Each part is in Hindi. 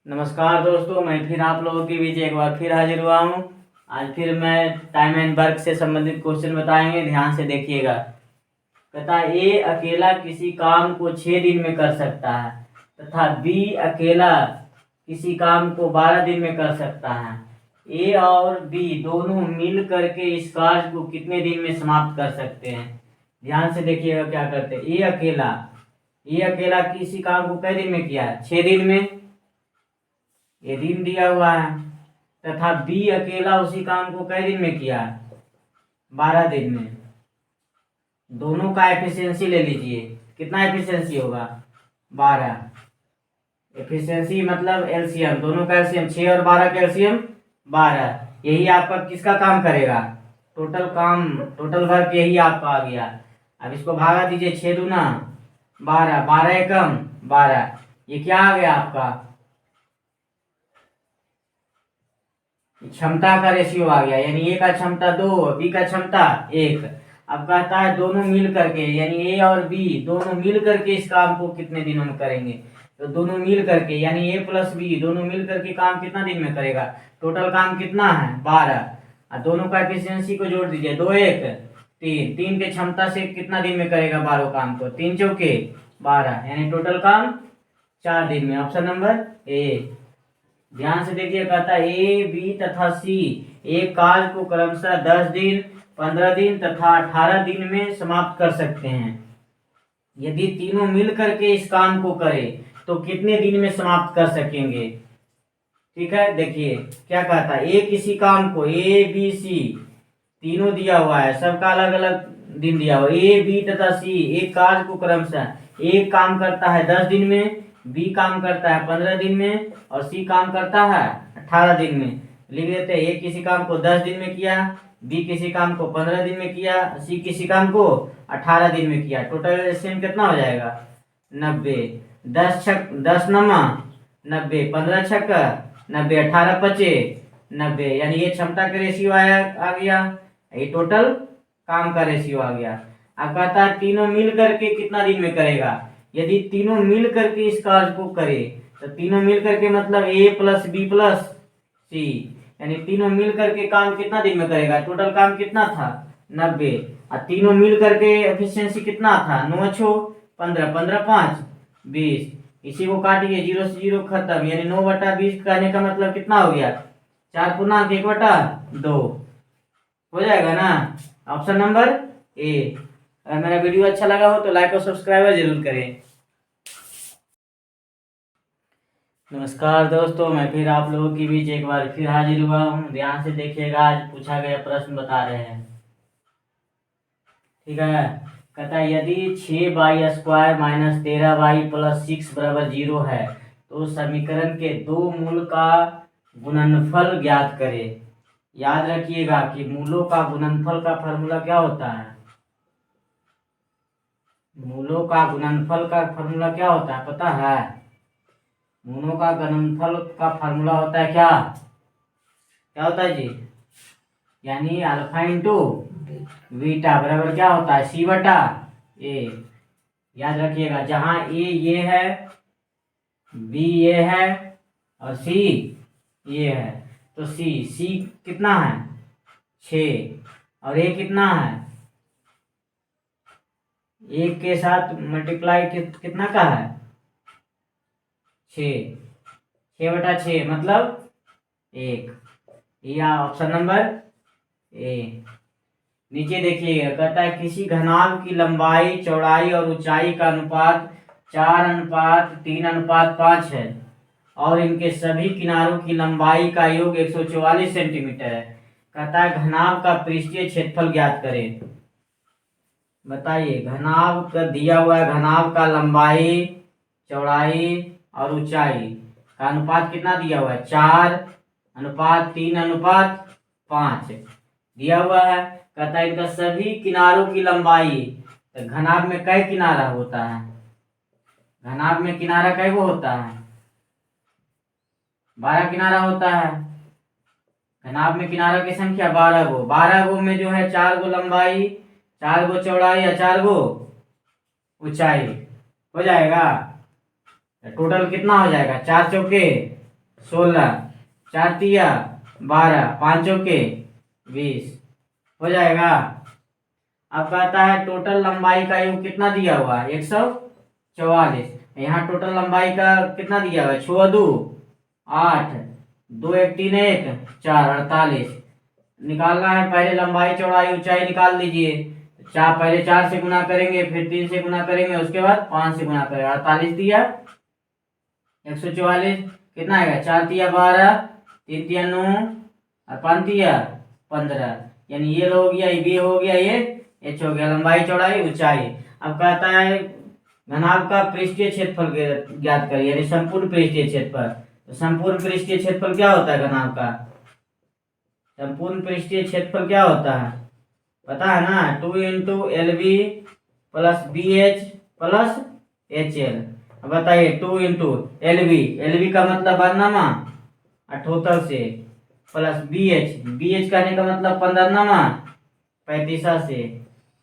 नमस्कार दोस्तों, मैं फिर आप लोगों के बीच एक बार फिर हाजिर हुआ हूँ। आज फिर मैं टाइम एंड वर्क से संबंधित क्वेश्चन बताएंगे, ध्यान से देखिएगा। कहता है ए अकेला किसी काम को 6 दिन में कर सकता है तथा बी अकेला किसी काम को 12 दिन में कर सकता है। ए और बी दोनों मिल करके इस कार्य को कितने दिन में समाप्त कर सकते हैं? ध्यान से देखिएगा क्या करते हैं। ए अकेला किसी काम को कई दिन में किया है? 6 दिन में, ये दिन दिया हुआ है। तथा बी अकेला उसी काम को कई दिन में किया? 12 दिन में। दोनों का एफिशिएंसी ले लीजिए, कितना एफिशिएंसी होगा? 12। एफिशिएंसी मतलब एलसीएम, दोनों का एलसीएम 6 और 12 का एलसीएम 12। यही आपका किसका काम करेगा? टोटल वर्क यही आपका आ गया। अब इसको भागा दीजिए, 6 दूना 12, 12 एकम 12। ये क्या आ गया आपका? क्षमता का रेशियो आ गया, यानी ए का क्षमता 2, बी का क्षमता 1। अब कहता है दोनों मिल करके, यानी ए और बी दोनों मिल करके इस काम को कितने दिनों में करेंगे? तो दोनों मिल करके यानी ए प्लस बी दोनों मिल करके काम कितना दिन में करेगा? टोटल काम कितना है? 12। और दोनों का एफिशिएंसी को जोड़ दीजिए, 2 1 3। 3 के क्षमता से कितना दिन में करेगा 12 काम को? 3 चौके 12, यानी टोटल काम 4 दिन में। Option number A. ध्यान से देखिए, कहता है ए बी तथा सी एक कार्य को क्रमशः 10 दिन, 15 दिन तथा 18 दिन में समाप्त कर सकते हैं। यदि तीनों मिल करके इस काम को करें तो कितने दिन में समाप्त कर सकेंगे? ठीक है, देखिए क्या कहता है। ए किसी काम को, ए बी सी तीनों दिया हुआ है, सबका अलग अलग दिन दिया हुआ है। ए बी तथा सी एक कार्य को क्रमशः, एक काम करता है 10 दिन में, बी काम करता है 15 दिन में और सी काम करता है 18 दिन में। लिख देते हैं, ए किसी काम को 10 दिन में किया, बी किसी काम को 15 दिन में किया, सी किसी काम को 18 दिन में किया। टोटल एलसीएम कितना हो जाएगा? 90। 10 नमा 90, 15 छक्का 90, 18 पचे 90, यानी ये क्षमता का रेशियो आ गया, ये टोटल काम का रेशियो आ गया। अब कहता है तीनों मिल करके कितना दिन में करेगा? यदि तीनों मिल करके इस कार्य को करे तो तीनों मिल करके मतलब ए प्लस बी प्लस सी, यानी तीनों मिल करके काम कितना दिन में करेगा? टोटल काम कितना था? 90। और तीनों मिल करके एफिशिएंसी कितना था? 9 छो 15, 15 5 20। इसी को काटिए, 0 से 0 खत्म, यानी 9/20 कहने का मतलब कितना हो गया? 4 पूर्णांक 1/2 हो जाएगा ना। Option number A. अगर मेरा वीडियो अच्छा लगा हो तो लाइक और सब्सक्राइब जरूर करें। नमस्कार दोस्तों, मैं फिर आप लोगों के बीच एक बार फिर हाजिर हुआ हूँ। ध्यान से देखिएगा, आज पूछा गया प्रश्न बता रहे हैं। ठीक है, कहता है यदि 6y² - 13y + 6 = 0 है तो समीकरण के दो मूल का गुणनफल ज्ञात करें। याद रखिएगा कि मूलों का गुणनफल का फॉर्मूला क्या होता है? मूलों का गुणनफल का फॉर्मूला क्या होता है, पता है? मूलों का गुणनफल का फॉर्मूला होता है क्या होता है जी? यानी अल्फा इंटू बीटा बराबर क्या होता है? C/A। याद रखिएगा, जहां ए ये है, बी ये है और सी ये है, तो सी कितना है? 6। और ए कितना है? 1 के साथ मल्टीप्लाई कितना का है? 6। 6/6 मतलब 1। या ऑप्शन नंबर ए। नीचे देखिएगा, कहता है किसी घनाभ की लंबाई, चौड़ाई और ऊंचाई का अनुपात 4:3:5 है और इनके सभी किनारों की लंबाई का योग 144 सेंटीमीटर है। कहता है घनाभ का पृष्ठीय क्षेत्रफल ज्ञात करें। बताइए, घनाभ का दिया हुआ है, घनाभ का लंबाई, चौड़ाई और ऊंचाई का अनुपात कितना दिया हुआ है? 4:3:5 दिया हुआ है। कहता है इनका सभी किनारों की लंबाई, तो घनाभ में कै किनारा होता है? घनाभ में किनारा कै गो होता है? 12 किनारा होता है। घनाभ में किनारा की संख्या 12 गो। 12 गो में जो है 4 गो लंबाई, 4 गो चौड़ाई या 4 गो ऊंचाई हो जाएगा। टोटल कितना हो जाएगा? 4 चौके 16, 4 तिया 12, 5 चौके 20 हो जाएगा। अब कहता है टोटल लंबाई का योग कितना दिया हुआ है 144। यहाँ टोटल लंबाई का कितना दिया हुआ है 6 2 8, 2 1 3 1 4, 48 निकालना है। पहले लंबाई चौड़ाई ऊंचाई निकाल लीजिए। पहले 4 से गुना करेंगे, फिर 3 से गुना करेंगे, उसके बाद 5 से गुना करेंगे। 48 दिया 144 कितना आएगा 4 तिया 12, 3 तिया 9 और 5 तिया 15। यानी ये हो गया, ये हो गया, ये एच हो गया। लंबाई चौड़ाई ऊंचाई। अब कहता है घनाभ का पृष्ठीय क्षेत्रफल ज्ञात करिए, यानी संपूर्ण पृष्ठीय क्षेत्रफल। तो संपूर्ण पृष्ठीय क्षेत्रफल क्या होता है घनाभ का? संपूर्ण पृष्ठीय क्षेत्रफल क्या होता है पता है ना? 2 into LV plus BH plus HL। अब बताइए 2 इंटू LV का मतलब बरनामा 78 से, प्लस BH कहने का मतलब 15 35 से,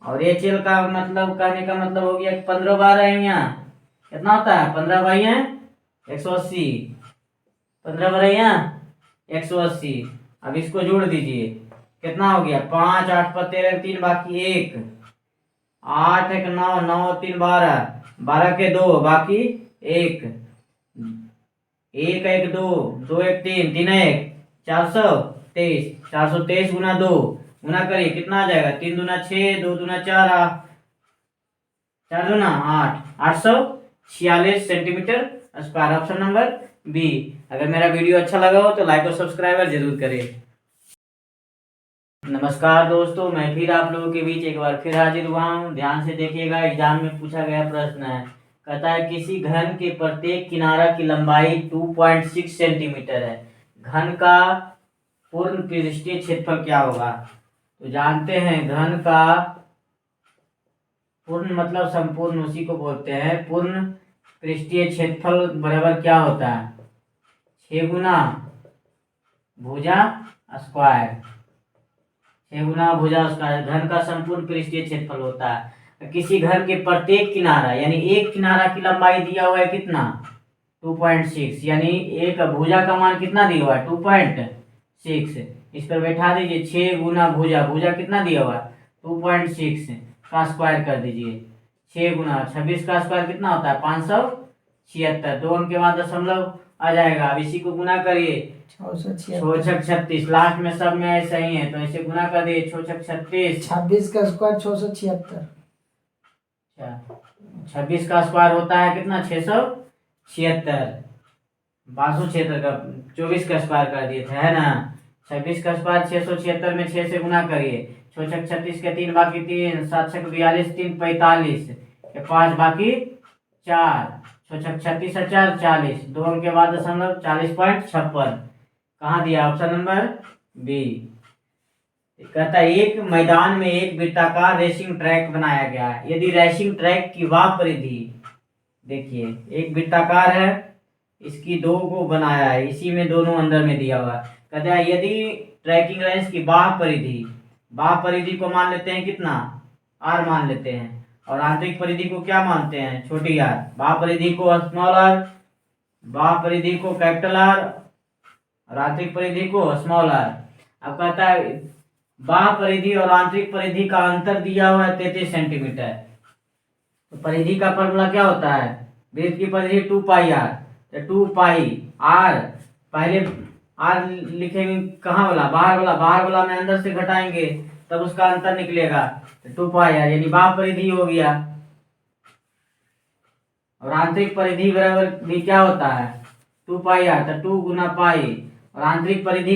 और HL का मतलब कहने का मतलब हो गया 15 12 है। यहाँ कितना होता है 15 बाई 180, 15 बाई 180। अब इसको जोड़ दीजिए कितना हो गया 5 8 पर 13 3 बाकी 1, 8 1 9 9 3 12, 12 के 2 बाकी 1, 1 1 2 2 1 3 3 1 423, 423 गुना 2 गुना करिए कितना आ जाएगा 3 दूना 6 2 दूना 4 4 दूना 8, 846 centimetre square. Option number B. अगर मेरा वीडियो अच्छा लगा हो तो लाइक और सब्सक्राइब जरूर करें। नमस्कार दोस्तों, मैं फिर आप लोगों के बीच एक बार फिर हाजिर हुआ हूँ। ध्यान से देखिएगा, एग्जाम में पूछा गया प्रश्न है। कहता है किसी घन के प्रत्येक किनारा की लंबाई 2.6 सेंटीमीटर है, घन का पूर्ण पृष्ठीय क्षेत्रफल क्या होगा? तो जानते हैं घन का पूर्ण मतलब संपूर्ण, उसी को बोलते हैं पूर्ण पृष्ठीय क्षेत्रफल बराबर क्या होता है 6 गुना भुजा स्क्वायर। 6 गुना भुजा स्क्वायर घन का संपूर्ण पृष्ठीय क्षेत्रफल होता है। किसी घन के प्रत्येक किनारा, यानी एक किनारा की लंबाई दिया हुआ है कितना 2.6, यानी एक भुजा का मान कितना दिया हुआ है 2.6। इस पर बैठा दीजिए 6 गुना भुजा, भुजा कितना दिया हुआ है 2.6 का स्क्वायर कर दीजिए। 6 गुना 26 का स्क्वायर कितना होता है 576। 2 अंक के बाद दशमलव आ जाएगा। अब इसी को गुना करिए 6 36, लास्ट में सब में ऐसा ही है, तो ऐसे गुना कर दिए 6 36। 26 का स्क्वायर 676। 26 का स्क्वायर होता है कितना 676। 576 का 24 का स्क्वायर कर दिए थे है ना। 26 का स्क्वायर 676 में 6 से गुना करिए। 6 36 के 3 बाकी 3, 7 6 42 3 45 के 5 बाकी 4, 6 36 4 40, 2 अंक के बाद दशमलव 40.56 कहाँ दिया ऑप्शन नंबर बी। कहता है एक मैदान में एक वृत्ताकार रेसिंग ट्रैक बनाया गया है। यदि रेसिंग ट्रैक की वाह परिधि, देखिए एक वृत्ताकार है, इसकी 2 को बनाया है, इसी में दोनों अंदर में दिया हुआ है। कहता है यदि ट्रैकिंग रेंज की बाह परिधि को मान लेते हैं कितना r मान लेते हैं, और आंतरिक परिधि को क्या मानते हैं छोटी r। बाह परिधि को स्मॉल r, बाह परिधि को कैपिटल R और आंतरिक परिधि को स्मॉल r। अब कहता है बाह परिधि और आंतरिक परिधि का अंतर दिया हुआ है 33 सेंटीमीटर। तो परिधि का फॉर्मूला क्या होता है, वृत्त की परिधि 2 पाई r, तो 2 पाई r, पहले r लिखेंगे कहाँ वाला बाहर वाला में अंदर से घटाएंगे तब उसका अंतर निकलेगा, तो 2 पाई r यानी बाह परिधि हो गया। और आंतरिक परिधि बराबर भी क्या होता है 2 पाई r, तो 2 गुना पाई, और आंतरिक परिधि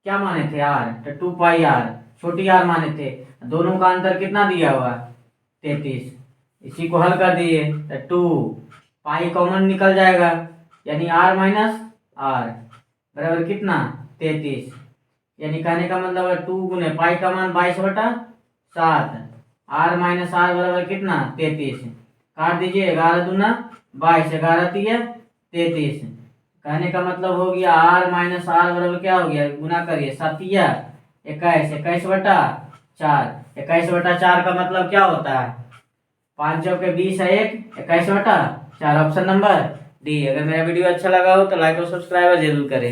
क्या माने थे r, तो 2 पाई r छोटी r माने थे। दोनों का अंतर कितना दिया हुआ 33। इसी को हल कर दिए तो 2 पाई कॉमन निकल जाएगा, यानी r माइनस r बराबर कितना 33। यानी कहने का मतलब है 2 गुने पाई का मान 22/7, r माइनस r बराबर कितना 33। काट दीजिए 11 दूना 22, 11 तिया 33। कहने का मतलब हो गया r माइनस r बराबर क्या हो गया, गुना करिए 7 तिया 21, 21/4, 21/4 का मतलब क्या होता है 5 चौके 20 है 1, 21/4। Option number D. अगर मेरा वीडियो अच्छा लगा हो तो लाइक और सब्सक्राइब जरूर करें।